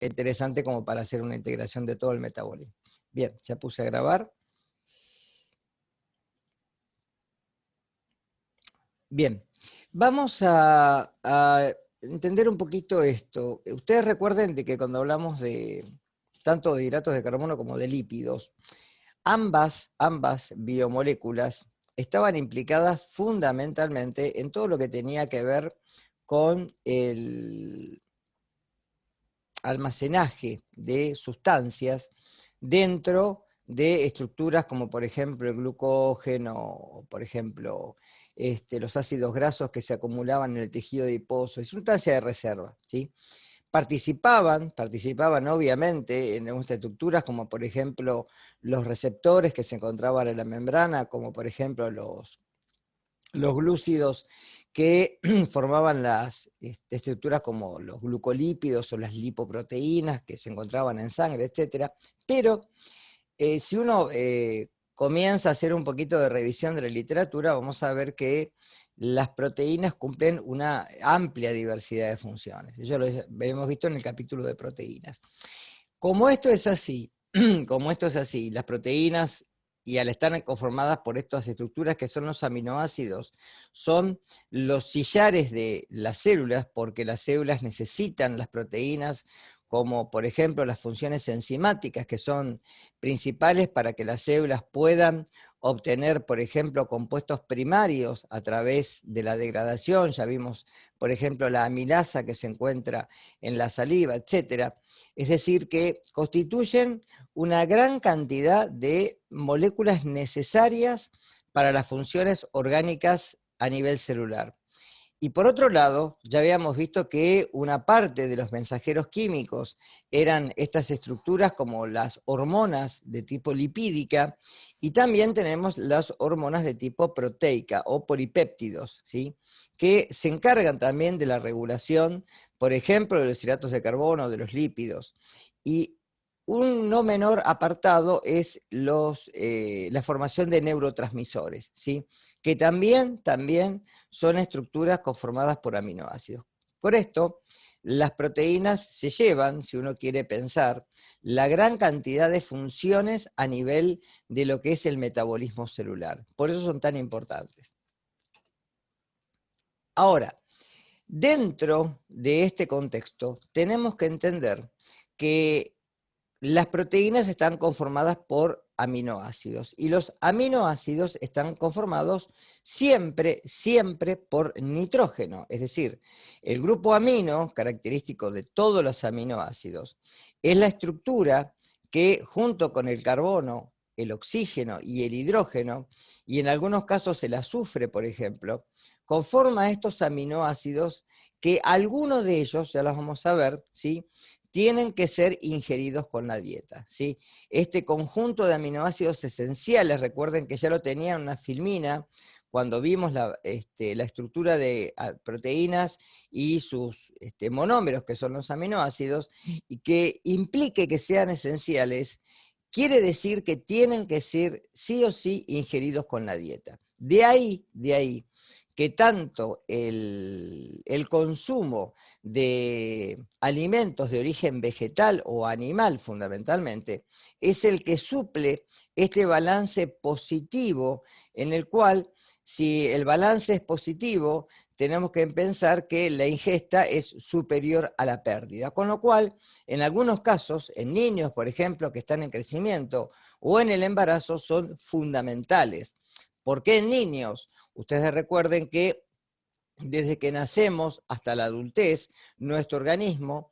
interesante como para hacer una integración de todo el metabolismo. Bien, ya puse a grabar. Bien, vamos a entender un poquito esto. Ustedes recuerden de que cuando hablamos de tanto de hidratos de carbono como de lípidos, ambas biomoléculas estaban implicadas fundamentalmente en todo lo que tenía que ver con el almacenaje de sustancias dentro de estructuras como por ejemplo el glucógeno, o por ejemplo los ácidos grasos que se acumulaban en el tejido adiposo, sustancias de reserva, ¿sí? Participaban obviamente en algunas estructuras como por ejemplo los receptores que se encontraban en la membrana, como por ejemplo los glúcidos que formaban las estructuras como los glucolípidos o las lipoproteínas que se encontraban en sangre, etc. Pero si uno comienza a hacer un poquito de revisión de la literatura, vamos a ver que las proteínas cumplen una amplia diversidad de funciones. Eso lo hemos visto en el capítulo de proteínas. Como esto es así, las proteínas, y al estar conformadas por estas estructuras que son los aminoácidos, son los sillares de las células, porque las células necesitan las proteínas, como por ejemplo las funciones enzimáticas, que son principales para que las células puedan obtener, por ejemplo, compuestos primarios a través de la degradación. Ya vimos, por ejemplo, la amilasa que se encuentra en la saliva, etc. Es decir, que constituyen una gran cantidad de moléculas necesarias para las funciones orgánicas a nivel celular. Y por otro lado, ya habíamos visto que una parte de los mensajeros químicos eran estas estructuras como las hormonas de tipo lipídica, y también tenemos las hormonas de tipo proteica o polipéptidos, ¿sí? Que se encargan también de la regulación, por ejemplo, de los hidratos de carbono, de los lípidos. Y un no menor apartado es la formación de neurotransmisores, ¿sí? Que también son estructuras conformadas por aminoácidos. Por esto, las proteínas se llevan, si uno quiere pensar, la gran cantidad de funciones a nivel de lo que es el metabolismo celular. Por eso son tan importantes. Ahora, dentro de este contexto, tenemos que entender que las proteínas están conformadas por aminoácidos, y los aminoácidos están conformados siempre por nitrógeno. Es decir, el grupo amino, característico de todos los aminoácidos, es la estructura que junto con el carbono, el oxígeno y el hidrógeno, y en algunos casos el azufre, por ejemplo, conforma estos aminoácidos, que algunos de ellos, ya los vamos a ver, ¿sí?, tienen que ser ingeridos con la dieta, ¿sí? Este conjunto de aminoácidos esenciales, recuerden que ya lo tenían una filmina cuando vimos la estructura de proteínas y sus monómeros, que son los aminoácidos, y que implique que sean esenciales, quiere decir que tienen que ser sí o sí ingeridos con la dieta. De ahí que tanto el consumo de alimentos de origen vegetal o animal fundamentalmente es el que suple este balance positivo, en el cual, si el balance es positivo, tenemos que pensar que la ingesta es superior a la pérdida, con lo cual en algunos casos, en niños por ejemplo que están en crecimiento o en el embarazo, son fundamentales. ¿Por qué en niños? Ustedes recuerden que desde que nacemos hasta la adultez, nuestro organismo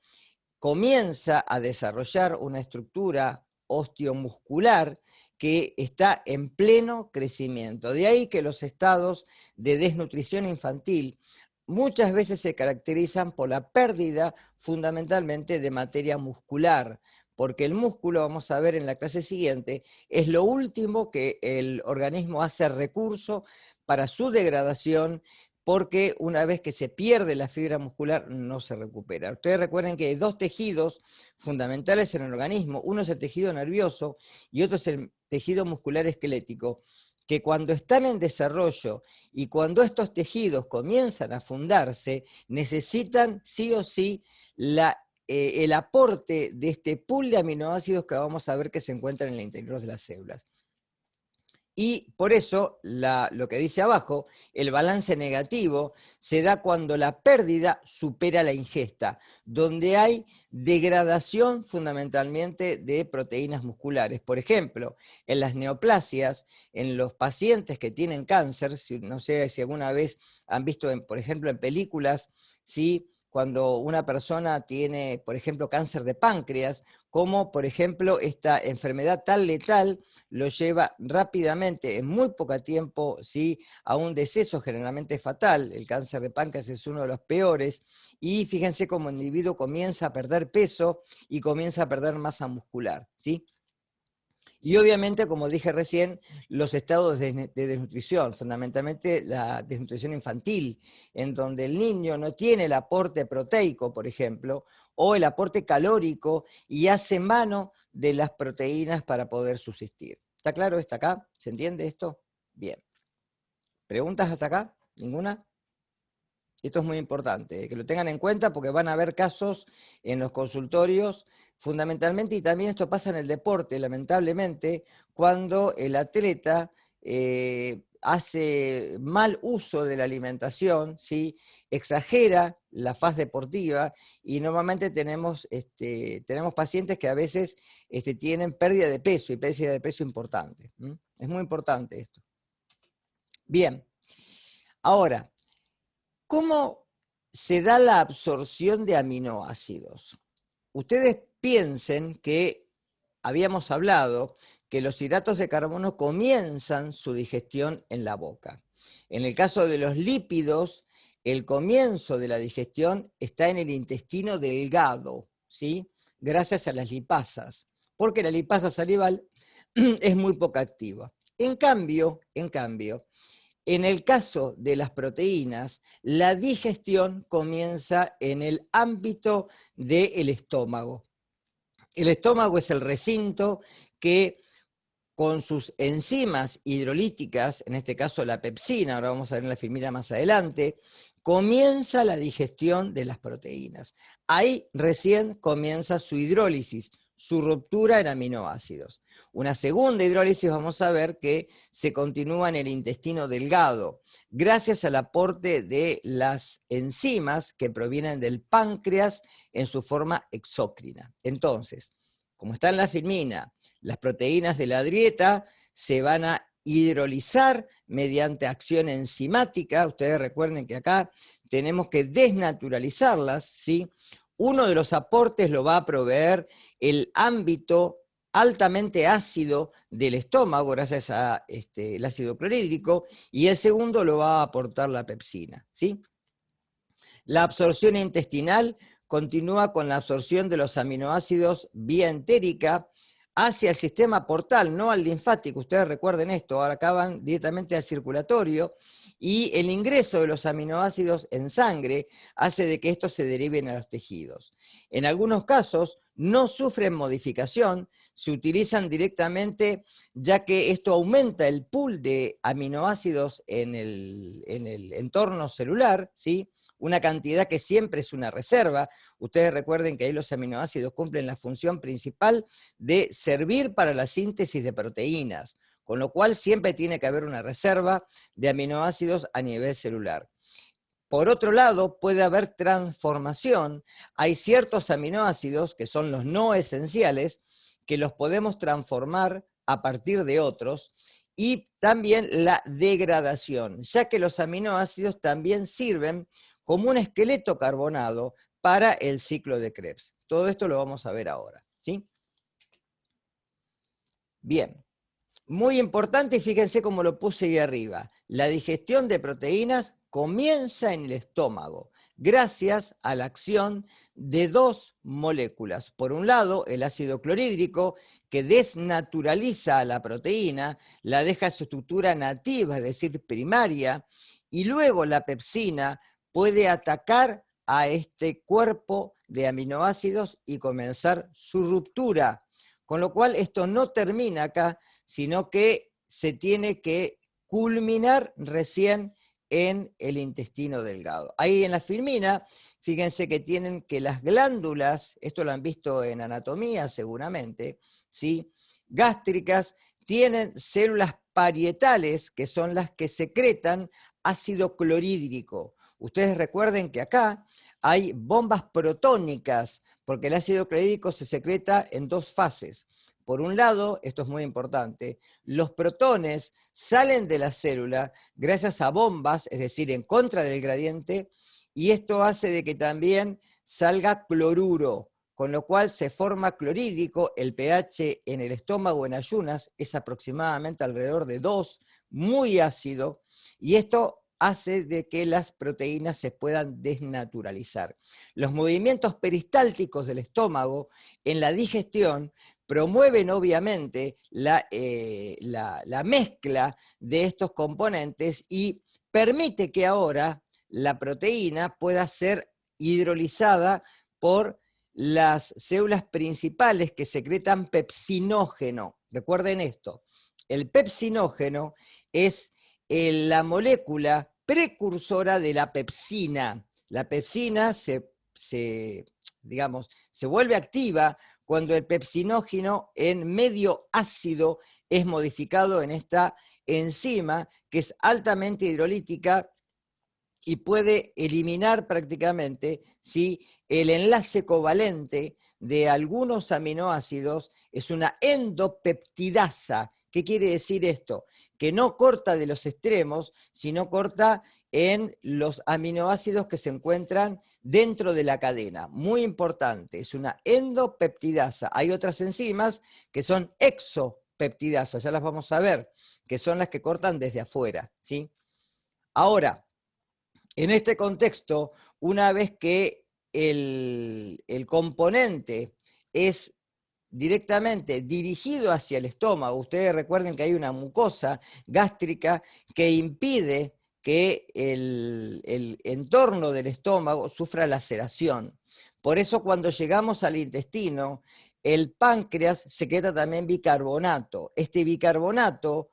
comienza a desarrollar una estructura osteomuscular que está en pleno crecimiento. De ahí que los estados de desnutrición infantil muchas veces se caracterizan por la pérdida fundamentalmente de materia muscular, porque el músculo, vamos a ver en la clase siguiente, es lo último que el organismo hace recurso para su degradación, porque una vez que se pierde la fibra muscular no se recupera. Ustedes recuerden que hay dos tejidos fundamentales en el organismo, uno es el tejido nervioso y otro es el tejido muscular esquelético, que cuando están en desarrollo y cuando estos tejidos comienzan a fundarse, necesitan sí o sí la el aporte de este pool de aminoácidos que vamos a ver que se encuentran en el interior de las células. Y por eso, lo que dice abajo, el balance negativo se da cuando la pérdida supera la ingesta, donde hay degradación fundamentalmente de proteínas musculares. Por ejemplo, en las neoplasias, en los pacientes que tienen cáncer, no sé si alguna vez han visto, por ejemplo, en películas, ¿sí?, cuando una persona tiene, por ejemplo, cáncer de páncreas, como por ejemplo esta enfermedad tan letal lo lleva rápidamente, en muy poco tiempo, ¿sí?, a un deceso generalmente fatal. El cáncer de páncreas es uno de los peores, y fíjense cómo el individuo comienza a perder peso y comienza a perder masa muscular, ¿sí? Y obviamente, como dije recién, los estados de desnutrición, fundamentalmente la desnutrición infantil, en donde el niño no tiene el aporte proteico, por ejemplo, o el aporte calórico, y hace mano de las proteínas para poder subsistir. ¿Está claro esto acá? ¿Se entiende esto? Bien. ¿Preguntas hasta acá? ¿Ninguna? Esto es muy importante, que lo tengan en cuenta porque van a haber casos en los consultorios, fundamentalmente, y también esto pasa en el deporte, lamentablemente, cuando el atleta hace mal uso de la alimentación, ¿sí?, exagera la faz deportiva, y normalmente tenemos pacientes que a veces tienen pérdida de peso, y pérdida de peso importante. Es muy importante esto. Bien, ahora, ¿cómo se da la absorción de aminoácidos? Ustedes piensen que habíamos hablado que los hidratos de carbono comienzan su digestión en la boca. En el caso de los lípidos, el comienzo de la digestión está en el intestino delgado, ¿sí?, gracias a las lipasas, porque la lipasa salival es muy poco activa. En cambio, en el caso de las proteínas, la digestión comienza en el ámbito del estómago. El estómago es el recinto que, con sus enzimas hidrolíticas, en este caso la pepsina, ahora vamos a ver en la filmina más adelante, comienza la digestión de las proteínas. Ahí recién comienza su hidrólisis, su ruptura en aminoácidos. Una segunda hidrólisis vamos a ver que se continúa en el intestino delgado, gracias al aporte de las enzimas que provienen del páncreas en su forma exócrina. Entonces, como está en la filmina, las proteínas de la dieta se van a hidrolizar mediante acción enzimática. Ustedes recuerden que acá tenemos que desnaturalizarlas, ¿sí? Uno de los aportes lo va a proveer el ámbito altamente ácido del estómago, gracias a el ácido clorhídrico, y el segundo lo va a aportar la pepsina, ¿sí? La absorción intestinal continúa con la absorción de los aminoácidos vía entérica hacia el sistema portal, no al linfático. Ustedes recuerden esto, ahora acaban directamente al circulatorio, y el ingreso de los aminoácidos en sangre hace de que estos se deriven a los tejidos. En algunos casos no sufren modificación, se utilizan directamente, ya que esto aumenta el pool de aminoácidos en el entorno celular, ¿sí?, una cantidad que siempre es una reserva. Ustedes recuerden que ahí los aminoácidos cumplen la función principal de servir para la síntesis de proteínas, con lo cual siempre tiene que haber una reserva de aminoácidos a nivel celular. Por otro lado, puede haber transformación. Hay ciertos aminoácidos, que son los no esenciales, que los podemos transformar a partir de otros, y también la degradación, ya que los aminoácidos también sirven como un esqueleto carbonado para el ciclo de Krebs. Todo esto lo vamos a ver ahora, ¿sí? Bien, muy importante, y fíjense cómo lo puse ahí arriba. La digestión de proteínas comienza en el estómago, gracias a la acción de dos moléculas. Por un lado, el ácido clorhídrico, que desnaturaliza a la proteína, la deja en su estructura nativa, es decir, primaria, y luego la pepsina puede atacar a este cuerpo de aminoácidos y comenzar su ruptura. Con lo cual esto no termina acá, sino que se tiene que culminar recién en el intestino delgado. Ahí en la filmina, fíjense que tienen que las glándulas, esto lo han visto en anatomía seguramente, ¿sí? Gástricas, tienen células parietales, que son las que secretan ácido clorhídrico. Ustedes recuerden que acá hay bombas protónicas, porque el ácido clorhídrico se secreta en dos fases. Por un lado, esto es muy importante, los protones salen de la célula gracias a bombas, es decir, en contra del gradiente, y esto hace de que también salga cloruro, con lo cual se forma clorhídrico. El pH en el estómago en ayunas es aproximadamente alrededor de 2, muy ácido, y esto hace de que las proteínas se puedan desnaturalizar. Los movimientos peristálticos del estómago en la digestión promueven obviamente la mezcla de estos componentes y permite que ahora la proteína pueda ser hidrolizada por las células principales que secretan pepsinógeno. Recuerden esto, el pepsinógeno es la molécula precursora de la pepsina. La pepsina digamos, se vuelve activa cuando el pepsinógeno en medio ácido es modificado en esta enzima que es altamente hidrolítica y puede eliminar prácticamente, ¿sí?, el enlace covalente de algunos aminoácidos. Es una endopeptidasa. ¿Qué quiere decir esto? Que no corta de los extremos, sino corta en los aminoácidos que se encuentran dentro de la cadena. Muy importante, es una endopeptidasa. Hay otras enzimas que son exopeptidasas, ya las vamos a ver, que son las que cortan desde afuera, ¿sí? Ahora, en este contexto, una vez que el componente es directamente dirigido hacia el estómago, ustedes recuerden que hay una mucosa gástrica que impide que el entorno del estómago sufra laceración. Por eso cuando llegamos al intestino, el páncreas secreta también bicarbonato. Este bicarbonato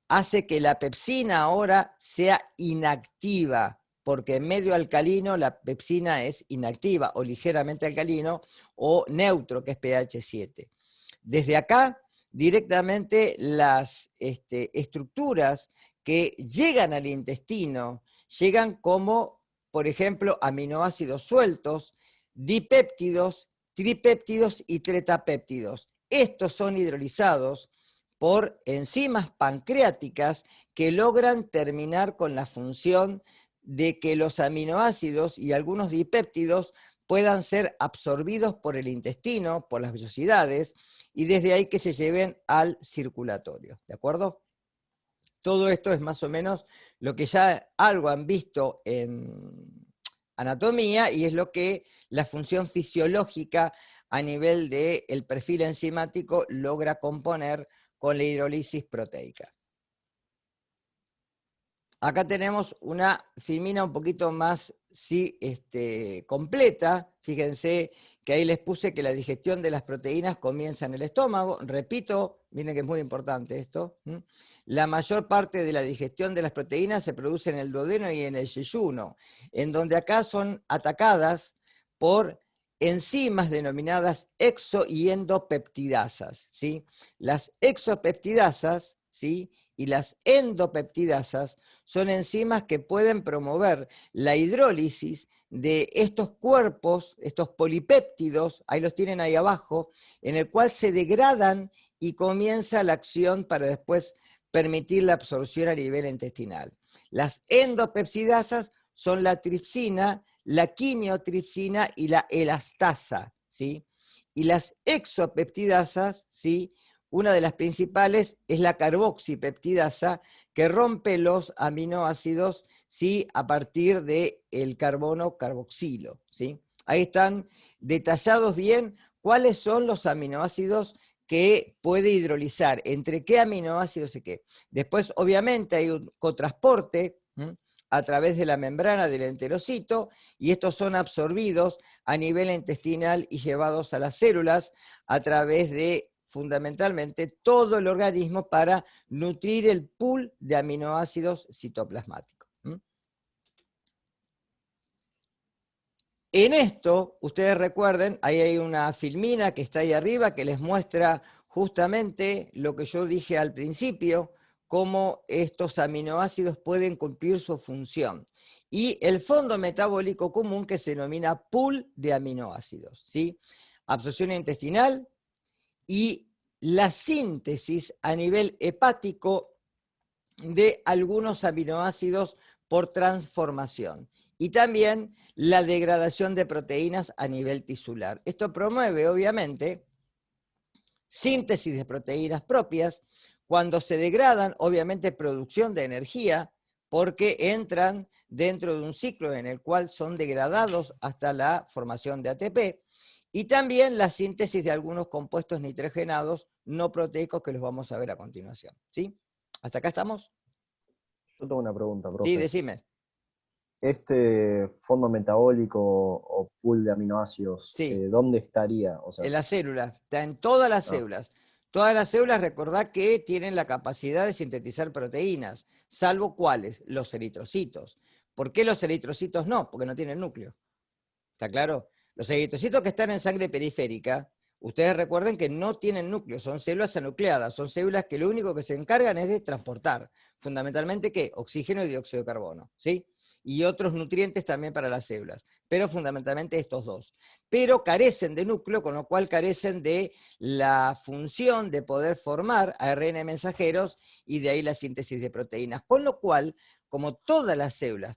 hace que la pepsina ahora sea inactiva, porque en medio alcalino la pepsina es inactiva o ligeramente alcalino o neutro, que es pH 7. Desde acá, directamente las estructuras que llegan al intestino llegan como, por ejemplo, aminoácidos sueltos, dipéptidos, tripéptidos y tretapéptidos. Estos son hidrolizados por enzimas pancreáticas que logran terminar con la función de que los aminoácidos y algunos dipéptidos puedan ser absorbidos por el intestino, por las vellosidades, y desde ahí que se lleven al circulatorio, ¿de acuerdo? Todo esto es más o menos lo que ya algo han visto en anatomía y es lo que la función fisiológica a nivel del perfil enzimático logra componer con la hidrólisis proteica. Acá tenemos una filmina un poquito más completa. Fíjense que ahí les puse que la digestión de las proteínas comienza en el estómago. Repito, miren que es muy importante esto. La mayor parte de la digestión de las proteínas se produce en el duodeno y en el yeyuno, en donde acá son atacadas por enzimas denominadas exo- y endopeptidasas, ¿sí? Las exopeptidasas, ¿sí?, y las endopeptidasas son enzimas que pueden promover la hidrólisis de estos cuerpos, estos polipéptidos, ahí los tienen ahí abajo, en el cual se degradan y comienza la acción para después permitir la absorción a nivel intestinal. Las endopeptidasas son la tripsina, la quimiotripsina y la elastasa, ¿sí? Y las exopeptidasas, ¿sí?, una de las principales es la carboxipeptidasa, que rompe los aminoácidos, ¿sí?, a partir del carbono carboxilo, ¿sí? Ahí están detallados bien cuáles son los aminoácidos que puede hidrolizar, entre qué aminoácidos y qué. Después, obviamente, hay un cotransporte a través de la membrana del enterocito, y estos son absorbidos a nivel intestinal y llevados a las células a través de fundamentalmente todo el organismo para nutrir el pool de aminoácidos citoplasmáticos. En esto, ustedes recuerden, ahí hay una filmina que está ahí arriba que les muestra justamente lo que yo dije al principio, cómo estos aminoácidos pueden cumplir su función. Y el fondo metabólico común que se denomina pool de aminoácidos, ¿sí? Absorción intestinal y la síntesis a nivel hepático de algunos aminoácidos por transformación. Y también la degradación de proteínas a nivel tisular. Esto promueve, obviamente, síntesis de proteínas propias. Cuando se degradan, obviamente, producción de energía, porque entran dentro de un ciclo en el cual son degradados hasta la formación de ATP, y también la síntesis de algunos compuestos nitrogenados no proteicos que los vamos a ver a continuación. ¿Sí? ¿Hasta acá estamos? Yo tengo una pregunta, Sí, profe. decime. Este fondo metabólico o pool de aminoácidos, Sí, ¿dónde estaría? O sea, en las células, está en todas las ah, células. Todas las células, recordad que tienen la capacidad de sintetizar proteínas, salvo cuáles, los eritrocitos. ¿Por qué los eritrocitos no? Porque no tienen núcleo. ¿Está claro? Los eritrocitos que están en sangre periférica, ustedes recuerden que no tienen núcleo, son células anucleadas, son células que lo único que se encargan es de transportar, fundamentalmente, ¿qué? Oxígeno y dióxido de carbono, ¿sí? Y otros nutrientes también para las células, pero fundamentalmente estos dos. Pero carecen de núcleo, con lo cual carecen de la función de poder formar ARN mensajeros y de ahí la síntesis de proteínas. Con lo cual, como todas las células,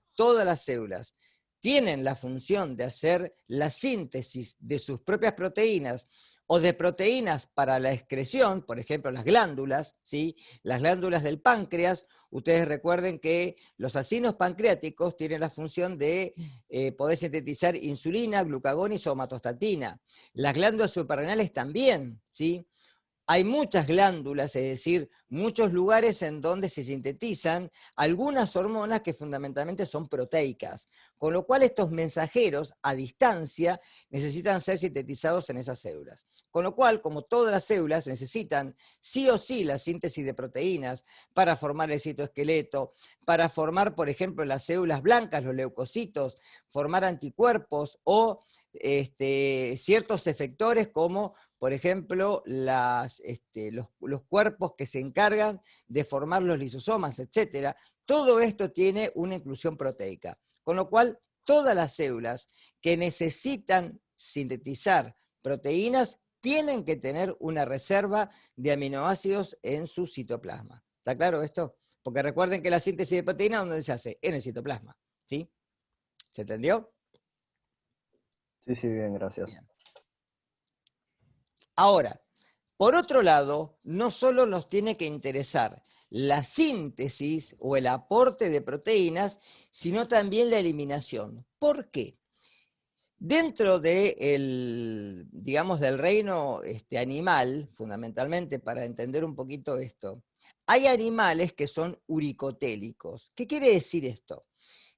tienen la función de hacer la síntesis de sus propias proteínas o de proteínas para la excreción, por ejemplo las glándulas, ¿sí? Las glándulas del páncreas, ustedes recuerden que los acinos pancreáticos tienen la función de poder sintetizar insulina, glucagón y somatostatina. Las glándulas suprarrenales también, ¿sí? Hay muchas glándulas, es decir, muchos lugares en donde se sintetizan algunas hormonas que fundamentalmente son proteicas, con lo cual estos mensajeros a distancia necesitan ser sintetizados en esas células. Con lo cual, como todas las células necesitan sí o sí la síntesis de proteínas para formar el citoesqueleto, para formar, por ejemplo, las células blancas, los leucocitos, formar anticuerpos o ciertos efectores como por ejemplo, los cuerpos que se encargan de formar los lisosomas, etc. Todo esto tiene una inclusión proteica, con lo cual todas las células que necesitan sintetizar proteínas tienen que tener una reserva de aminoácidos en su citoplasma. ¿Está claro esto? Porque recuerden que la síntesis de proteínas, ¿dónde se hace? En el citoplasma. ¿Sí? ¿Se entendió? sí, sí, bien, gracias. Bien. Ahora, por otro lado, no solo nos tiene que interesar la síntesis o el aporte de proteínas, sino también la eliminación. ¿Por qué? Dentro digamos, del reino animal, fundamentalmente para entender un poquito esto, hay animales que son uricotélicos. ¿Qué quiere decir esto?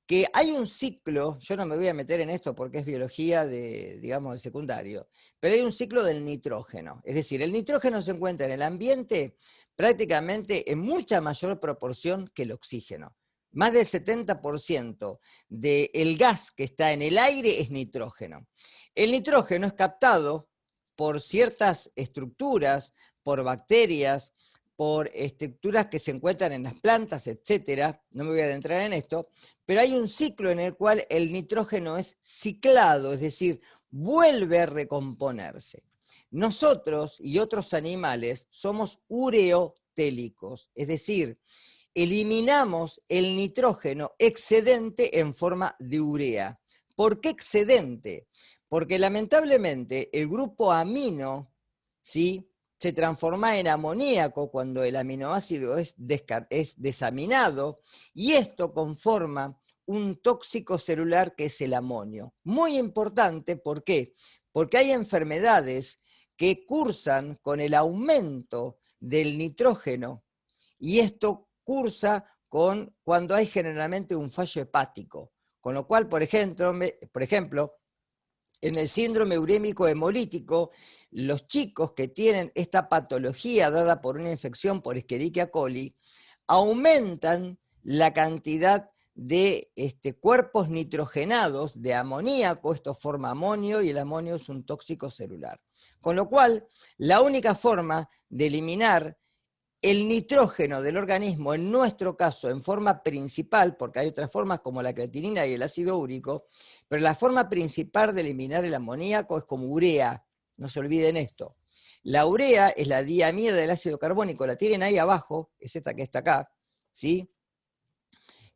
Que hay un ciclo, yo no me voy a meter en esto porque es biología digamos, de secundario, pero hay un ciclo del nitrógeno. Es decir, el nitrógeno se encuentra en el ambiente prácticamente en mucha mayor proporción que el oxígeno. Más del 70% del gas que está en el aire es nitrógeno. El nitrógeno es captado por ciertas estructuras, por bacterias, por estructuras que se encuentran en las plantas, etcétera. No me voy a adentrar en esto, pero hay un ciclo en el cual el nitrógeno es ciclado, es decir, vuelve a recomponerse. Nosotros y otros animales somos ureotélicos, es decir, eliminamos el nitrógeno excedente en forma de urea. ¿Por qué excedente? Porque lamentablemente el grupo amino, ¿sí?, se transforma en amoníaco cuando el aminoácido es desaminado, y esto conforma un tóxico celular que es el amonio. Muy importante, ¿por qué? Porque hay enfermedades que cursan con el aumento del nitrógeno, y esto cursa cuando hay generalmente un fallo hepático. Con lo cual, por ejemplo, en el síndrome urémico hemolítico, los chicos que tienen esta patología dada por una infección por Escherichia coli aumentan la cantidad de cuerpos nitrogenados de amoníaco. Esto forma amonio y el amonio es un tóxico celular. Con lo cual, la única forma de eliminar el nitrógeno del organismo, en nuestro caso, en forma principal, porque hay otras formas como la creatinina y el ácido úrico, pero la forma principal de eliminar el amoníaco es como urea. No se olviden esto. La urea es la diamida del ácido carbónico, la tienen ahí abajo, es esta que está acá, ¿sí?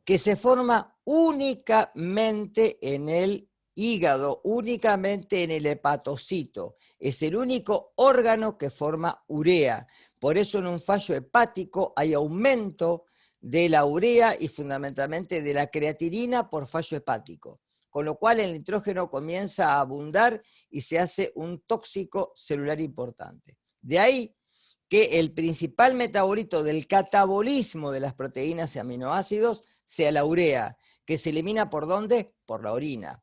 Que se forma únicamente en el hígado, únicamente en el hepatocito. Es el único órgano que forma urea. Por eso en un fallo hepático hay aumento de la urea y fundamentalmente de la creatinina por fallo hepático. Con lo cual el nitrógeno comienza a abundar y se hace un tóxico celular importante. De ahí que el principal metabolito del catabolismo de las proteínas y aminoácidos sea la urea, que se elimina ¿por dónde? Por la orina.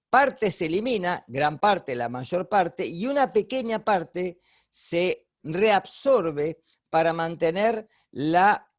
Parte se elimina, gran parte, la mayor parte, y una pequeña parte se reabsorbe para mantener la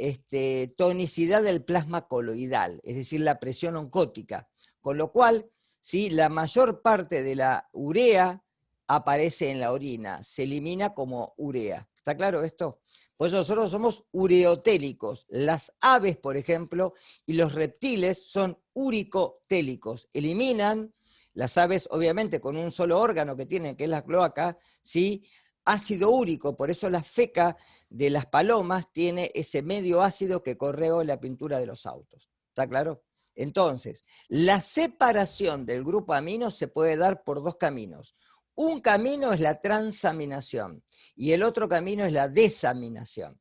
tonicidad del plasma coloidal, es decir, la presión oncótica. Con lo cual, ¿sí?, la mayor parte de la urea aparece en la orina, se elimina como urea. ¿Está claro esto? Por eso nosotros somos ureotélicos. Las aves, por ejemplo, y los reptiles son uricotélicos. Eliminan, las aves obviamente con un solo órgano que tienen, que es la cloaca, ¿sí?, ácido úrico. Por eso la feca de las palomas tiene ese medio ácido que correó en la pintura de los autos. ¿Está claro? Entonces, la separación del grupo amino se puede dar por dos caminos. Un camino es la transaminación y el otro camino es la desaminación.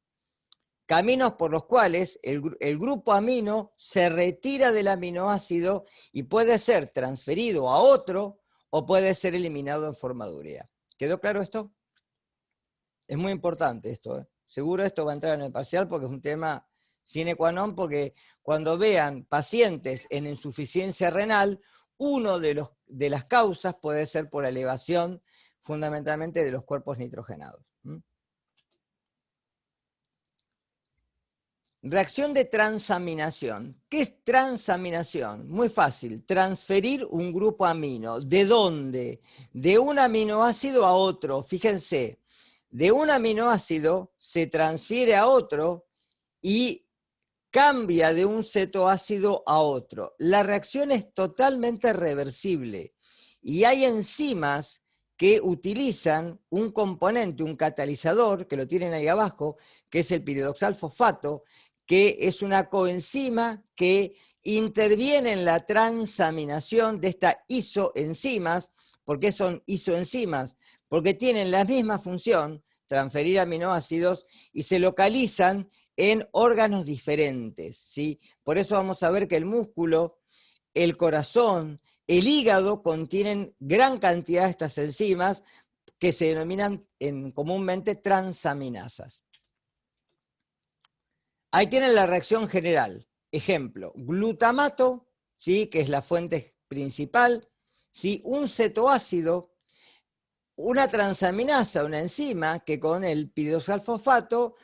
Caminos por los cuales el grupo amino se retira del aminoácido y puede ser transferido a otro o puede ser eliminado en forma de urea. ¿Quedó claro esto? Es muy importante esto, ¿eh? Seguro esto va a entrar en el parcial porque es un tema sine qua non, porque cuando vean pacientes en insuficiencia renal, uno de las causas puede ser por elevación fundamentalmente de los cuerpos nitrogenados. Reacción de transaminación. ¿Qué es transaminación? Muy fácil, transferir un grupo amino. ¿De dónde? De un aminoácido a otro. Fíjense, de un aminoácido se transfiere a otro y cambia de un cetoácido a otro. La reacción es totalmente reversible y hay enzimas que utilizan un componente, un catalizador, que lo tienen ahí abajo, que es el piridoxal fosfato, que es una coenzima que interviene en la transaminación de estas isoenzimas. ¿Por qué son isoenzimas? Porque tienen la misma función, transferir aminoácidos, y se localizan en órganos diferentes, ¿sí? Por eso vamos a ver que el músculo, el corazón, el hígado contienen gran cantidad de estas enzimas que se denominan comúnmente transaminasas. Ahí tienen la reacción general. Ejemplo, glutamato, ¿sí?, que es la fuente principal, ¿sí?, un cetoácido, una transaminasa, una enzima que con el piridoxal fosfato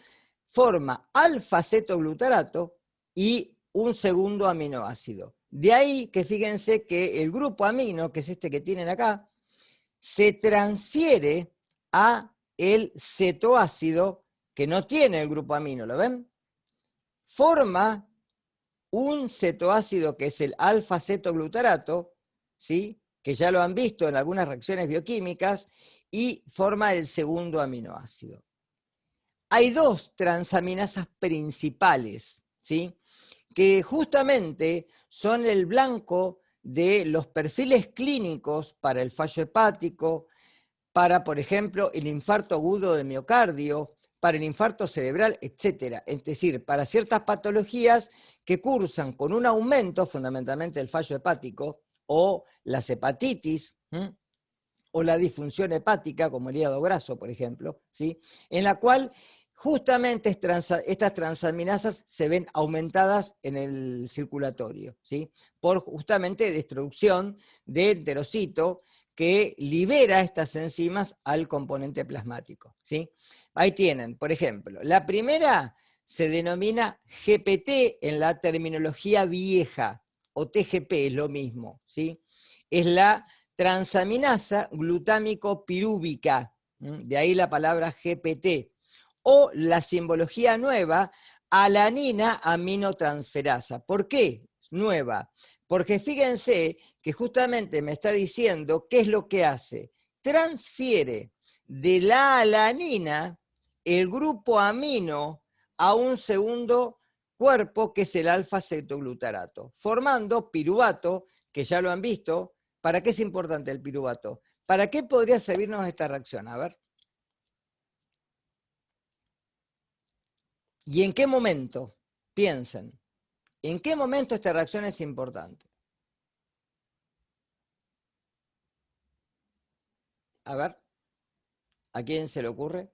forma alfa-cetoglutarato y un segundo aminoácido. De ahí que fíjense que el grupo amino, que es este que tienen acá, se transfiere a el cetoácido que no tiene el grupo amino, ¿lo ven? Forma un cetoácido que es el alfa-cetoglutarato, ¿sí?, que ya lo han visto en algunas reacciones bioquímicas, y forma el segundo aminoácido. Hay dos transaminasas principales, ¿sí?, que justamente son el blanco de los perfiles clínicos para el fallo hepático, para, por ejemplo, el infarto agudo de miocardio, para el infarto cerebral, etc. Es decir, para ciertas patologías que cursan con un aumento, fundamentalmente del fallo hepático, o las hepatitis, o la disfunción hepática, como el hígado graso, por ejemplo, ¿sí?, en la cual justamente estas transaminasas se ven aumentadas en el circulatorio, ¿sí?, por justamente destrucción de enterocito que libera estas enzimas al componente plasmático, ¿sí? Ahí tienen, por ejemplo, la primera se denomina GPT en la terminología vieja, o TGP, es lo mismo, ¿sí? Es la transaminasa glutámico-pirúvica, de ahí la palabra GPT, o la simbología nueva, alanina aminotransferasa. ¿Por qué nueva? Porque fíjense que justamente me está diciendo qué es lo que hace. Transfiere de la alanina el grupo amino a un segundo cuerpo que es el alfa-cetoglutarato, formando piruvato, que ya lo han visto. ¿Para qué es importante el piruvato? ¿Para qué podría servirnos esta reacción? A ver. ¿Y en qué momento? Piensen. ¿En qué momento esta reacción es importante? A ver, ¿a quién se le ocurre?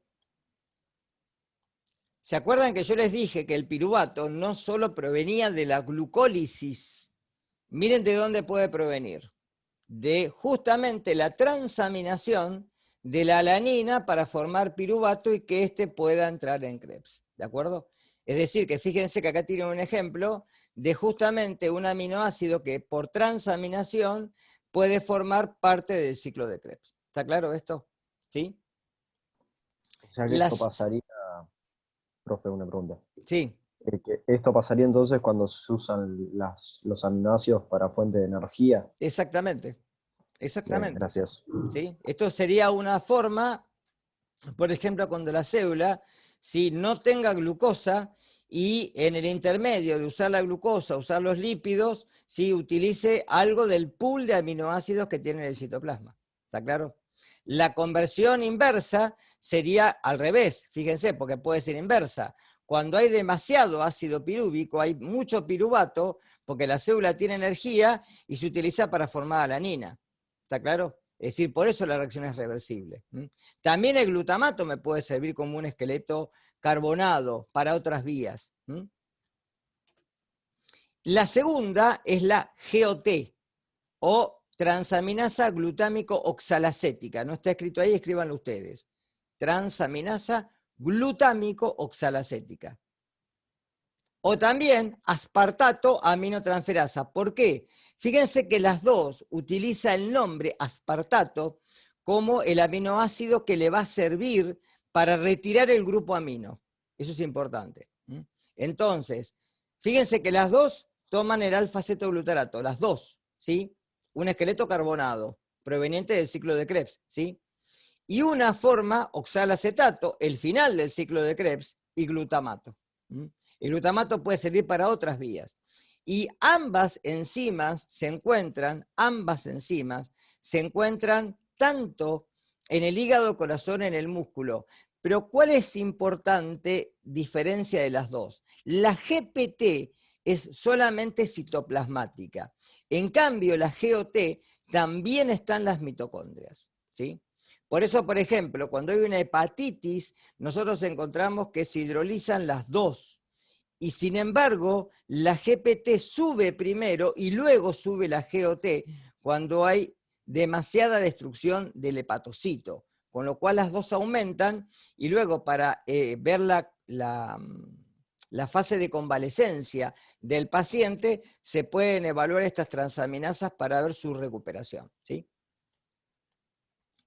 ¿Se acuerdan que yo les dije que el piruvato no solo provenía de la glucólisis? Miren de dónde puede provenir. De justamente la transaminación de la alanina para formar piruvato y que éste pueda entrar en Krebs. ¿De acuerdo? Es decir, que fíjense que acá tienen un ejemplo de justamente un aminoácido que por transaminación puede formar parte del ciclo de Krebs. ¿Está claro esto? ¿Sí? O sea que esto pasaría, profe, una pregunta. Sí. Que esto pasaría entonces cuando se usan los aminoácidos para fuente de energía. Exactamente. Bien, Exactamente. gracias. ¿Sí? Esto sería una forma, por ejemplo, cuando la célula, si no tenga glucosa y en el intermedio de usar la glucosa, usar los lípidos, si utilice algo del pool de aminoácidos que tiene el citoplasma. ¿Está claro? La conversión inversa sería al revés, fíjense, porque puede ser inversa. Cuando hay demasiado ácido pirúvico, hay mucho piruvato, porque la célula tiene energía y se utiliza para formar alanina. ¿Está claro? Es decir, por eso la reacción es reversible. También el glutamato me puede servir como un esqueleto carbonado para otras vías. La segunda es la GOT, o transaminasa glutámico oxalacética. No está escrito ahí, escríbanlo ustedes. Transaminasa glutámico oxalacética. O también aspartato aminotransferasa. ¿Por qué? Fíjense que las dos utilizan el nombre aspartato como el aminoácido que le va a servir para retirar el grupo amino. Eso es importante. Entonces, fíjense que las dos toman el alfa-cetoglutarato, las dos, ¿sí? Un esqueleto carbonado, proveniente del ciclo de Krebs, ¿sí? Y una forma oxalacetato, el final del ciclo de Krebs, y glutamato. El glutamato puede servir para otras vías. Y ambas enzimas se encuentran tanto en el hígado, corazón, en el músculo. Pero ¿cuál es importante diferencia de las dos? La GPT es solamente citoplasmática. En cambio, la GOT también está en las mitocondrias, ¿sí? Por eso, por ejemplo, cuando hay una hepatitis, nosotros encontramos que se hidrolizan las dos. Y sin embargo, la GPT sube primero y luego sube la GOT cuando hay demasiada destrucción del hepatocito, con lo cual las dos aumentan y luego para ver la fase de convalecencia del paciente se pueden evaluar estas transaminasas para ver su recuperación, ¿sí?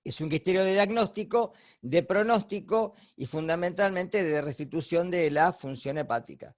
Es un criterio de diagnóstico, de pronóstico y fundamentalmente de restitución de la función hepática.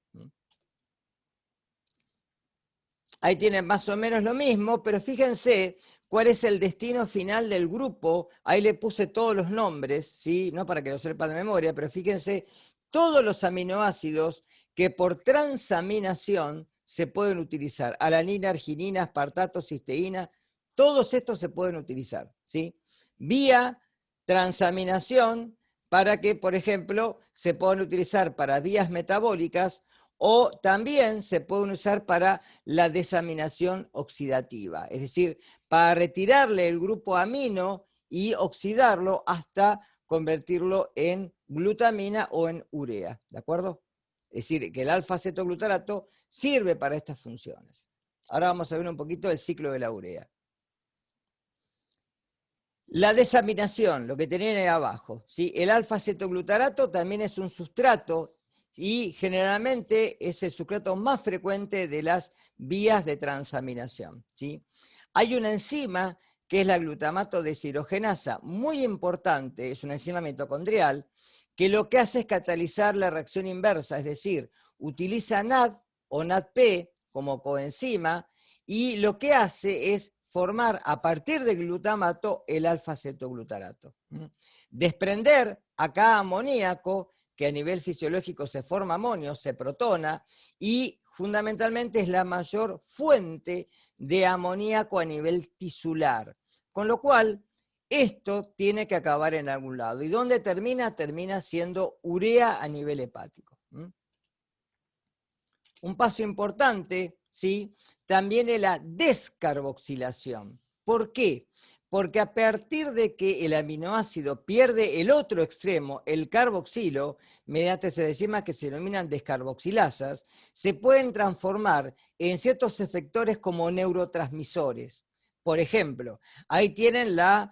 Ahí tienen más o menos lo mismo, pero fíjense cuál es el destino final del grupo. Ahí le puse todos los nombres, ¿sí? No para que lo sepan de memoria, pero fíjense todos los aminoácidos que por transaminación se pueden utilizar. Alanina, arginina, aspartato, cisteína, todos estos se pueden utilizar, ¿sí? Vía transaminación para que, por ejemplo, se puedan utilizar para vías metabólicas o también se pueden usar para la desaminación oxidativa, es decir, para retirarle el grupo amino y oxidarlo hasta convertirlo en glutamina o en urea, ¿de acuerdo? Es decir, que el alfa-cetoglutarato sirve para estas funciones. Ahora vamos a ver un poquito el ciclo de la urea. La desaminación, lo que tenían ahí abajo, ¿sí? El alfa-cetoglutarato también es un sustrato y generalmente es el sustrato más frecuente de las vías de transaminación, ¿sí? Hay una enzima que es la glutamato deshidrogenasa, muy importante, es una enzima mitocondrial, que lo que hace es catalizar la reacción inversa, es decir, utiliza NAD o NADP como coenzima, y lo que hace es formar a partir del glutamato el alfa-cetoglutarato. Desprender acá amoníaco, que a nivel fisiológico se forma amonio, se protona, y fundamentalmente es la mayor fuente de amoníaco a nivel tisular. Con lo cual, esto tiene que acabar en algún lado. ¿Y dónde termina? Termina siendo urea a nivel hepático. Un paso importante, ¿sí?, también es la descarboxilación. ¿Por qué? Porque a partir de que el aminoácido pierde el otro extremo, el carboxilo, mediante estas enzimas que se denominan descarboxilasas, se pueden transformar en ciertos efectores como neurotransmisores. Por ejemplo, ahí tienen la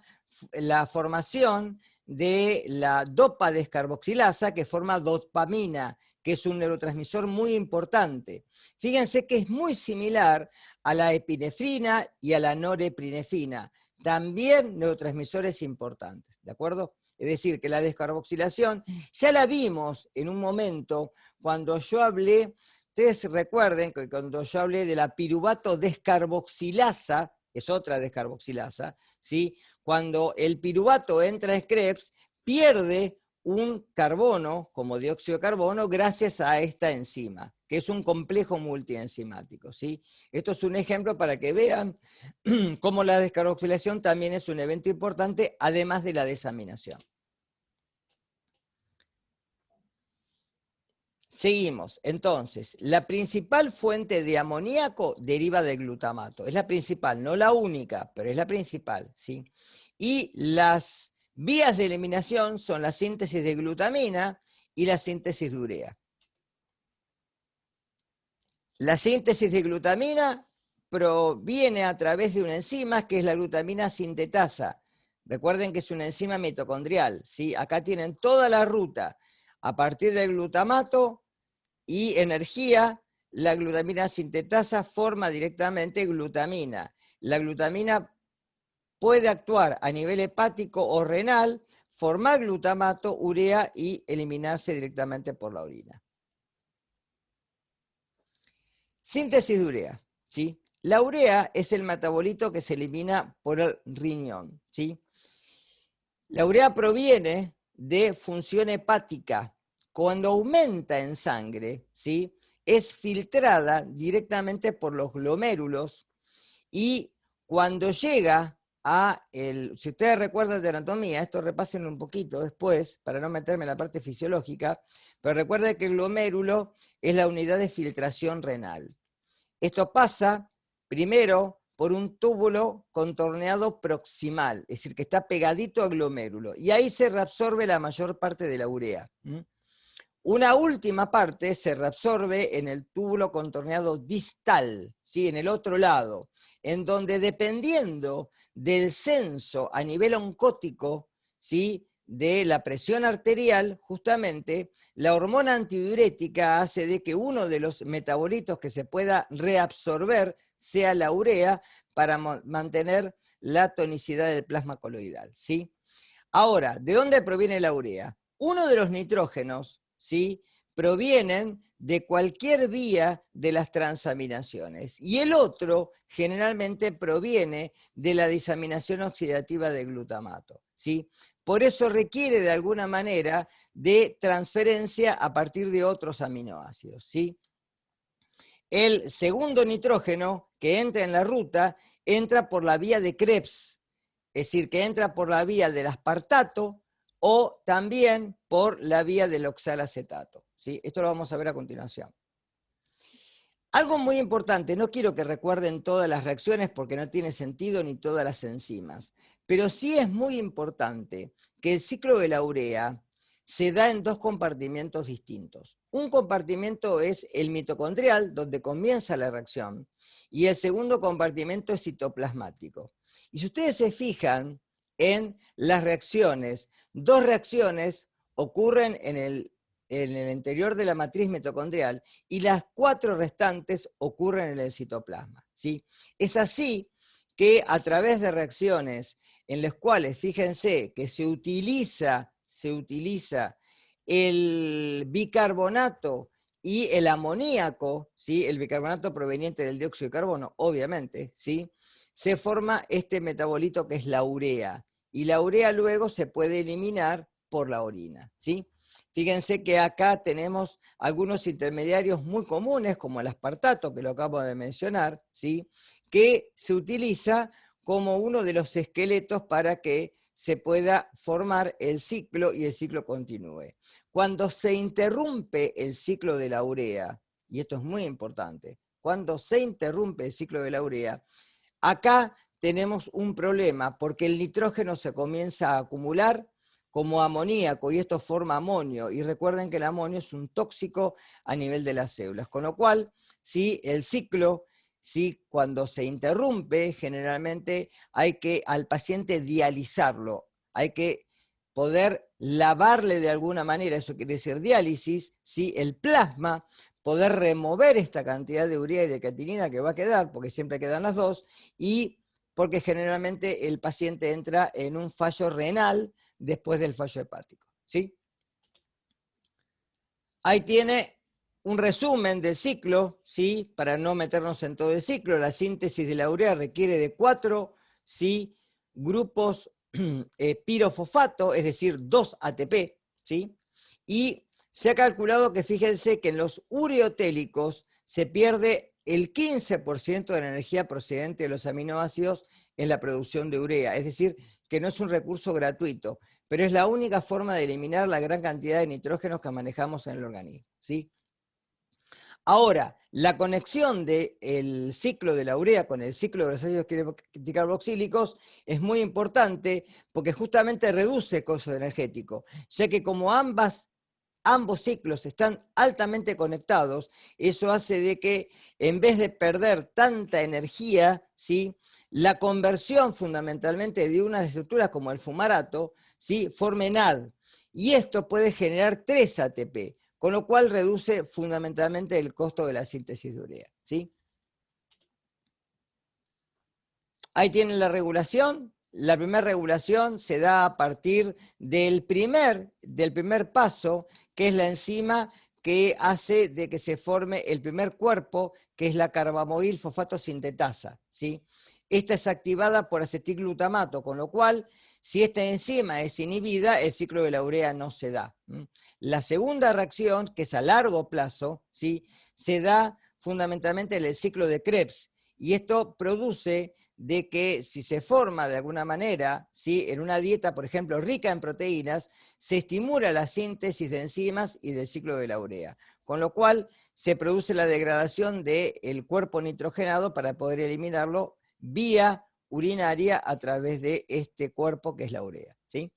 formación de la dopa descarboxilasa que forma dopamina, que es un neurotransmisor muy importante. Fíjense que es muy similar a la epinefrina y a la norepinefrina, también neurotransmisores importantes, ¿de acuerdo? Es decir, que la descarboxilación ya la vimos en un momento cuando yo hablé, ustedes recuerden que cuando yo hablé de la piruvato descarboxilasa, es otra descarboxilasa, ¿sí? Cuando el piruvato entra en Krebs, pierde un carbono, como dióxido de carbono, gracias a esta enzima, que es un complejo multienzimático, ¿sí? Esto es un ejemplo para que vean cómo la descarboxilación también es un evento importante, además de la desaminación. Seguimos. Entonces, la principal fuente de amoníaco deriva del glutamato. Es la principal, no la única, pero es la principal, ¿sí? Y las vías de eliminación son la síntesis de glutamina y la síntesis de urea. La síntesis de glutamina proviene a través de una enzima que es la glutamina sintetasa. Recuerden que es una enzima mitocondrial, ¿sí? Acá tienen toda la ruta. A partir del glutamato y energía, la glutamina sintetasa forma directamente glutamina. La glutamina puede actuar a nivel hepático o renal, formar glutamato, urea y eliminarse directamente por la orina. Síntesis de urea, ¿sí? La urea es el metabolito que se elimina por el riñón, ¿sí? La urea proviene de función hepática. Cuando aumenta en sangre, ¿sí?, es filtrada directamente por los glomérulos y cuando llega si ustedes recuerdan de anatomía, esto repásenlo un poquito después para no meterme en la parte fisiológica, pero recuerden que el glomérulo es la unidad de filtración renal. Esto pasa primero por un túbulo contorneado proximal, es decir, que está pegadito al glomérulo, y ahí se reabsorbe la mayor parte de la urea. Una última parte se reabsorbe en el túbulo contorneado distal, ¿sí?, en el otro lado, en donde dependiendo del censo a nivel oncótico, ¿sí?, de la presión arterial, justamente, la hormona antidiurética hace de que uno de los metabolitos que se pueda reabsorber sea la urea para mantener la tonicidad del plasma coloidal, ¿sí? Ahora, ¿de dónde proviene la urea? Uno de los nitrógenos, ¿sí?, provienen de cualquier vía de las transaminaciones y el otro generalmente proviene de la disaminación oxidativa de glutamato, ¿sí? Por eso requiere de alguna manera de transferencia a partir de otros aminoácidos, ¿sí? El segundo nitrógeno que entra en la ruta entra por la vía de Krebs, es decir, que entra por la vía del aspartato o también por la vía del oxalacetato, ¿sí? Esto lo vamos a ver a continuación. Algo muy importante, no quiero que recuerden todas las reacciones porque no tiene sentido ni todas las enzimas, pero sí es muy importante que el ciclo de la urea se da en dos compartimientos distintos. Un compartimento es el mitocondrial, donde comienza la reacción, y el segundo compartimento es citoplasmático. Y si ustedes se fijan en las reacciones, dos reacciones ocurren en el en el interior de la matriz mitocondrial y las 4 restantes ocurren en el citoplasma, ¿sí? Es así que a través de reacciones en las cuales, fíjense, que se utiliza el bicarbonato y el amoníaco, ¿sí? El bicarbonato proveniente del dióxido de carbono, obviamente, ¿sí? Se forma este metabolito que es la urea, y la urea luego se puede eliminar por la orina, ¿sí? Fíjense que acá tenemos algunos intermediarios muy comunes, como el aspartato, que lo acabo de mencionar, ¿sí? Que se utiliza como uno de los esqueletos para que se pueda formar el ciclo y el ciclo continúe. Cuando se interrumpe el ciclo de la urea, y esto es muy importante, cuando se interrumpe el ciclo de la urea, acá tenemos un problema porque el nitrógeno se comienza a acumular como amoníaco y esto forma amonio. Y recuerden que el amonio es un tóxico a nivel de las células. Con lo cual, ¿sí? El ciclo, ¿sí? Cuando se interrumpe, generalmente hay que al paciente dializarlo. Hay que poder lavarle de alguna manera, eso quiere decir diálisis, ¿sí? El plasma, poder remover esta cantidad de urea y de creatinina que va a quedar, porque siempre quedan las dos, y porque generalmente el paciente entra en un fallo renal después del fallo hepático, ¿sí? Ahí tiene un resumen del ciclo, ¿sí? Para no meternos en todo el ciclo, la síntesis de la urea requiere de 4, ¿sí? Grupos pirofosfato, es decir, 2 ATP, ¿sí? Y se ha calculado que, fíjense, que en los ureotélicos se pierde el 15% de la energía procedente de los aminoácidos en la producción de urea, es decir, que no es un recurso gratuito, pero es la única forma de eliminar la gran cantidad de nitrógenos que manejamos en el organismo, ¿sí? Ahora, la conexión del ciclo de la urea con el ciclo de los ácidos carboxílicos es muy importante porque justamente reduce el costo energético, ya que como ambos ciclos están altamente conectados, eso hace de que en vez de perder tanta energía, ¿sí? La conversión fundamentalmente de unas estructuras como el fumarato, ¿sí? Forme NAD, y esto puede generar 3 ATP, con lo cual reduce fundamentalmente el costo de la síntesis de urea, ¿sí? Ahí tienen la regulación. La primera regulación se da a partir del primer paso, que es la enzima que hace de que se forme el primer cuerpo, que es la carbamidil fosfato sintetasa, ¿sí? Esta es activada por acetilglutamato, con lo cual, si esta enzima es inhibida, el ciclo de la urea no se da. La segunda reacción, que es a largo plazo, ¿sí? Se da fundamentalmente en el ciclo de Krebs, y esto produce de que si se forma de alguna manera, ¿sí? En una dieta, por ejemplo, rica en proteínas, se estimula la síntesis de enzimas y del ciclo de la urea, con lo cual se produce la degradación del cuerpo nitrogenado para poder eliminarlo vía urinaria a través de este cuerpo que es la urea, ¿sí?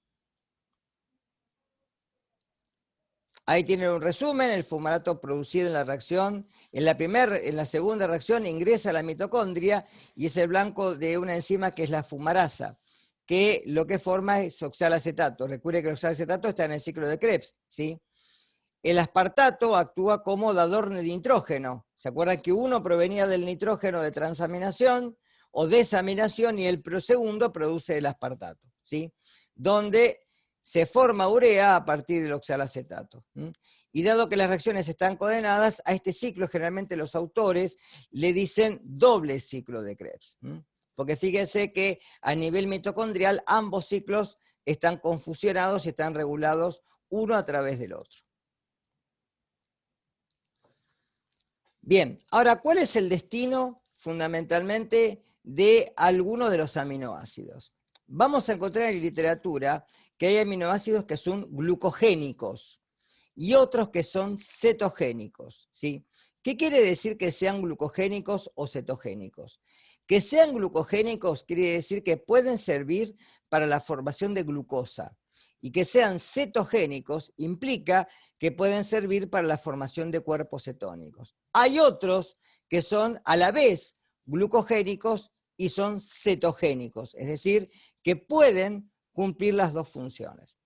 Ahí tienen un resumen: el fumarato producido en la reacción, en la segunda reacción ingresa a la mitocondria y es el blanco de una enzima que es la fumarasa, que lo que forma es oxalacetato. Recuerde que el oxalacetato está en el ciclo de Krebs, ¿sí? El aspartato actúa como dador de nitrógeno. ¿Se acuerdan que uno provenía del nitrógeno de transaminación o desaminación y el segundo produce el aspartato, ¿sí? Donde se forma urea a partir del oxalacetato. Y dado que las reacciones están condenadas, a este ciclo generalmente los autores le dicen doble ciclo de Krebs. Porque fíjense que a nivel mitocondrial ambos ciclos están confusionados y están regulados uno a través del otro. Bien, ahora, ¿cuál es el destino fundamentalmente de algunos de los aminoácidos? Vamos a encontrar en literatura que hay aminoácidos que son glucogénicos y otros que son cetogénicos, ¿sí? ¿Qué quiere decir que sean glucogénicos o cetogénicos? Que sean glucogénicos quiere decir que pueden servir para la formación de glucosa, y que sean cetogénicos implica que pueden servir para la formación de cuerpos cetónicos. Hay otros que son a la vez glucogénicos y son cetogénicos, es decir, que pueden cumplir las dos funciones.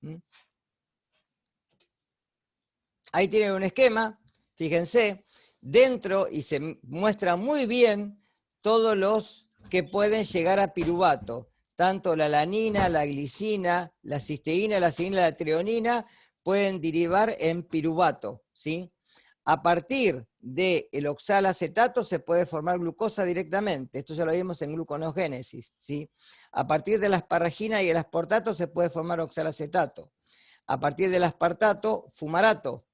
Ahí tienen un esquema, fíjense, dentro, y se muestra muy bien todos los que pueden llegar a piruvato, tanto la alanina, la glicina, la cisteína, la treonina, pueden derivar en piruvato, ¿sí? A partir del oxalacetato se puede formar glucosa directamente, esto ya lo vimos en gluconeogénesis, ¿sí? A partir de la asparagina y el aspartato se puede formar oxalacetato. A partir del aspartato, fumarato.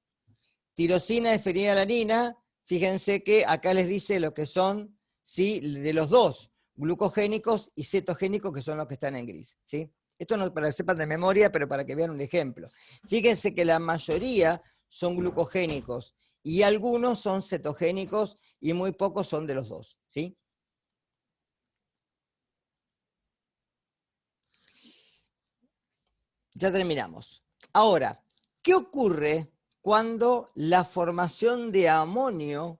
Tirosina y fenilalanina, fíjense que acá les dice lo que son, ¿sí? De los dos, glucogénicos y cetogénicos, que son los que están en gris, ¿sí? Esto no para que sepan de memoria, pero para que vean un ejemplo. Fíjense que la mayoría son glucogénicos y algunos son cetogénicos y muy pocos son de los dos, ¿sí? Ya terminamos. Ahora, ¿qué ocurre cuando la formación de amonio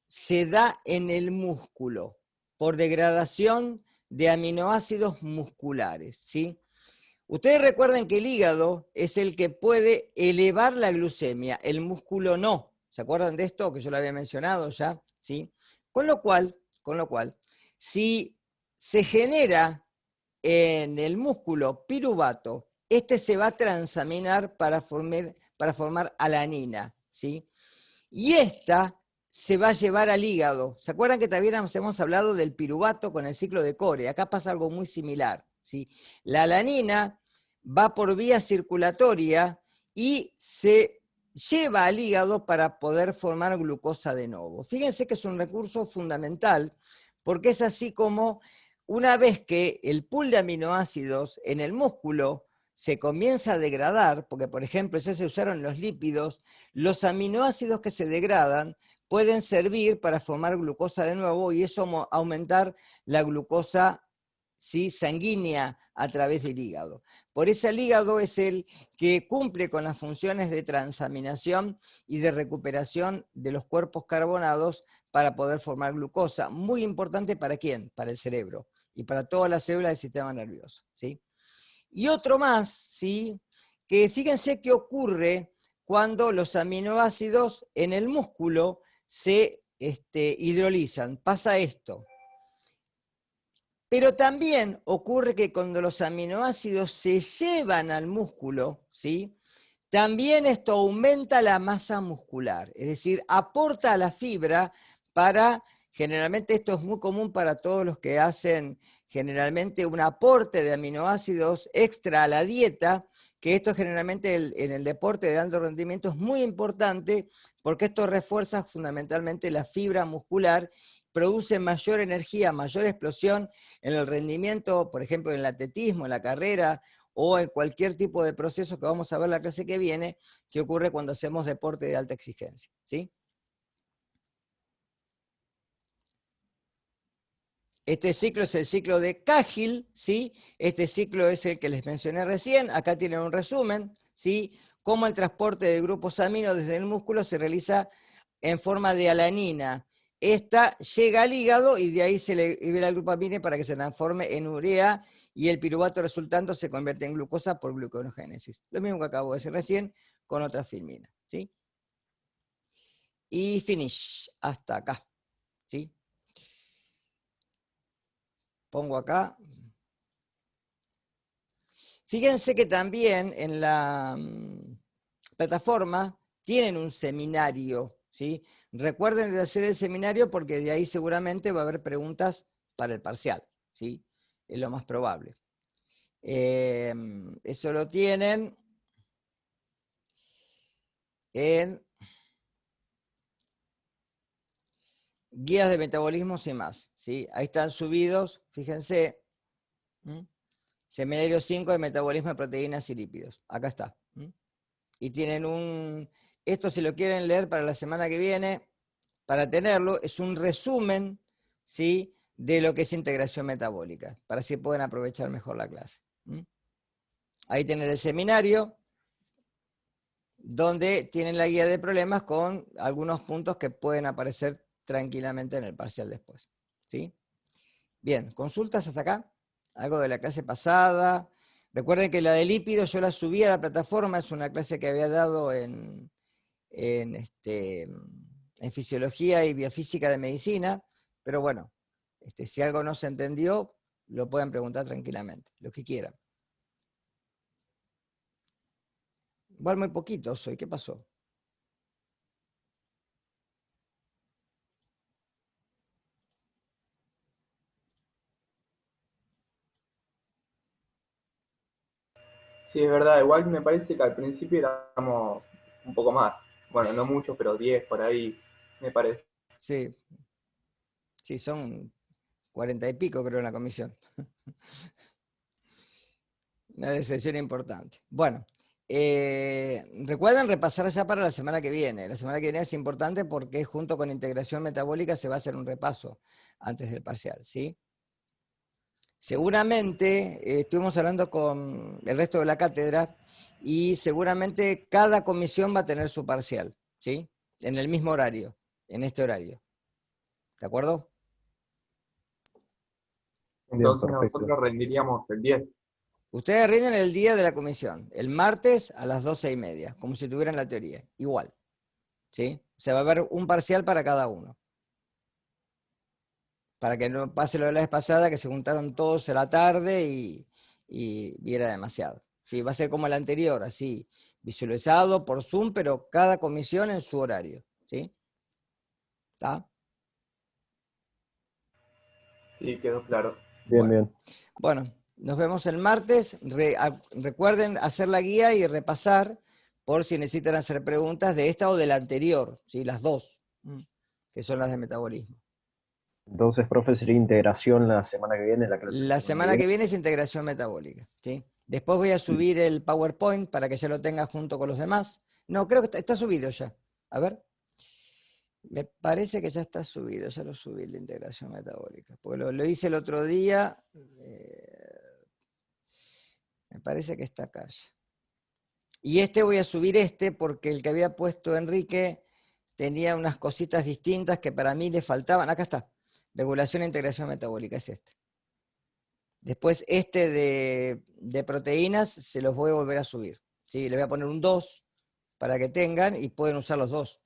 se da en el músculo por degradación de aminoácidos musculares, ¿sí? Ustedes recuerden que el hígado es el que puede elevar la glucemia, el músculo no. ¿Se acuerdan de esto? Que yo lo había mencionado ya, ¿sí? Con lo cual, si se genera en el músculo piruvato, este se va a transaminar para formar alanina, ¿sí? Y esta se va a llevar al hígado. ¿Se acuerdan que también hemos hablado del piruvato con el ciclo de Core? Acá pasa algo muy similar, ¿sí? La alanina va por vía circulatoria y se lleva al hígado para poder formar glucosa de nuevo. Fíjense que es un recurso fundamental porque es así como una vez que el pool de aminoácidos en el músculo se comienza a degradar, porque por ejemplo ya se usaron los lípidos, los aminoácidos que se degradan pueden servir para formar glucosa de nuevo y eso aumentar la glucosa, ¿sí?, sanguínea a través del hígado. Por eso el hígado es el que cumple con las funciones de transaminación y de recuperación de los cuerpos carbonados para poder formar glucosa. Muy importante para quién, para el cerebro y para todas las células del sistema nervioso, ¿sí? Y otro más, ¿sí?, que fíjense qué ocurre cuando los aminoácidos en el músculo se hidrolizan. Pasa esto. Pero también ocurre que cuando los aminoácidos se llevan al músculo, ¿sí?, también esto aumenta la masa muscular, es decir, aporta a la fibra para, generalmente esto es muy común para todos los que hacen generalmente un aporte de aminoácidos extra a la dieta, que esto generalmente en el deporte de alto rendimiento es muy importante porque esto refuerza fundamentalmente la fibra muscular, produce mayor energía, mayor explosión en el rendimiento, por ejemplo, en el atletismo, en la carrera, o en cualquier tipo de proceso que vamos a ver la clase que viene, que ocurre cuando hacemos deporte de alta exigencia, ¿sí? Este ciclo es el ciclo de Cahill, ¿sí? Este ciclo es el que les mencioné recién, acá tienen un resumen, ¿sí? Cómo el transporte de grupos amino desde el músculo se realiza en forma de alanina. Esta llega al hígado y de ahí se le libera el grupo amine para que se transforme en urea y el piruvato resultante se convierte en glucosa por gluconeogénesis. Lo mismo que acabo de decir recién con otra filmina, ¿sí? Y finish, hasta acá, ¿sí? Pongo acá. Fíjense que también en la plataforma tienen un seminario, ¿sí? Recuerden de hacer el seminario porque de ahí seguramente va a haber preguntas para el parcial, ¿sí? Es lo más probable. Eso lo tienen en guías de metabolismo y más, ¿sí? Ahí están subidos, fíjense, seminario 5 de metabolismo de proteínas y lípidos, acá está. Y tienen esto si lo quieren leer para la semana que viene, para tenerlo, es un resumen, ¿sí?, de lo que es integración metabólica, para así pueden aprovechar mejor la clase. Ahí tienen el seminario, donde tienen la guía de problemas con algunos puntos que pueden aparecer tranquilamente en el parcial después, ¿sí? Bien, ¿consultas hasta acá? ¿Algo de la clase pasada? Recuerden que la de lípidos yo la subí a la plataforma, es una clase que había dado en fisiología y biofísica de medicina, pero bueno, si algo no se entendió, lo pueden preguntar tranquilamente, lo que quieran. Igual muy poquitos hoy, ¿qué pasó? Sí, es verdad, igual me parece que al principio éramos un poco más. Bueno, no mucho, pero 10 por ahí, me parece. Sí, sí, son 40 y pico creo en la comisión. Una decisión importante. Bueno, recuerden repasar ya para la semana que viene. La semana que viene es importante porque junto con integración metabólica se va a hacer un repaso antes del parcial, ¿sí? Seguramente, estuvimos hablando con el resto de la cátedra y seguramente cada comisión va a tener su parcial, ¿sí? En el mismo horario, en este horario. ¿De acuerdo? Bien, Entonces perfecto. nosotros rendiríamos el 10. Ustedes rinden el día de la comisión, el martes a las 12:30, como si tuvieran la teoría, igual, ¿sí? Se va a ver un parcial para cada uno. Para que no pase lo de la vez pasada, que se juntaron todos a la tarde y era demasiado. Sí, va a ser como el anterior, así, visualizado por Zoom, pero cada comisión en su horario, ¿sí? ¿Está? Sí, quedó claro. Bien, Bueno, bien. bueno, nos vemos el martes. Recuerden hacer la guía y repasar por si necesitan hacer preguntas de esta o de la anterior, ¿sí? Las dos, que son las de metabolismo. Entonces, profe, sería integración la semana que viene, la clase de la La semana que semana que viene. viene es integración metabólica, ¿sí? Después voy a subir el PowerPoint para que ya lo tenga junto con los demás. No, creo que está subido ya. A ver. Me parece que ya está subido, ya lo subí la integración metabólica. Porque lo hice el otro día. Me parece que está acá ya. Y voy a subir porque el que había puesto Enrique tenía unas cositas distintas que para mí le faltaban. Acá está. Regulación e integración metabólica es este. Después de proteínas se los voy a volver a subir, ¿sí? Le voy a poner un 2 para que tengan y pueden usar los dos.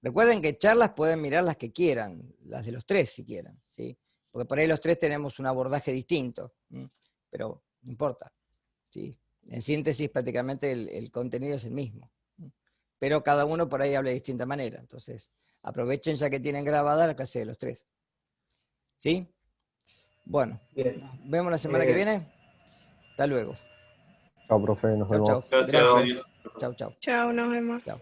Recuerden que charlas pueden mirar las que quieran, las de los tres si quieren, ¿sí? Porque por ahí los tres tenemos un abordaje distinto, pero no importa, ¿sí? En síntesis prácticamente el contenido es el mismo, pero cada uno por ahí habla de distinta manera. Entonces aprovechen ya que tienen grabada la clase de los tres, ¿sí? Bueno, Bien. nos vemos la semana que viene. Hasta luego. Chao, profe, nos Chau, chau. vemos. Gracias, Gracias. Daniel. Chau, chau. Chao, nos vemos. Chau.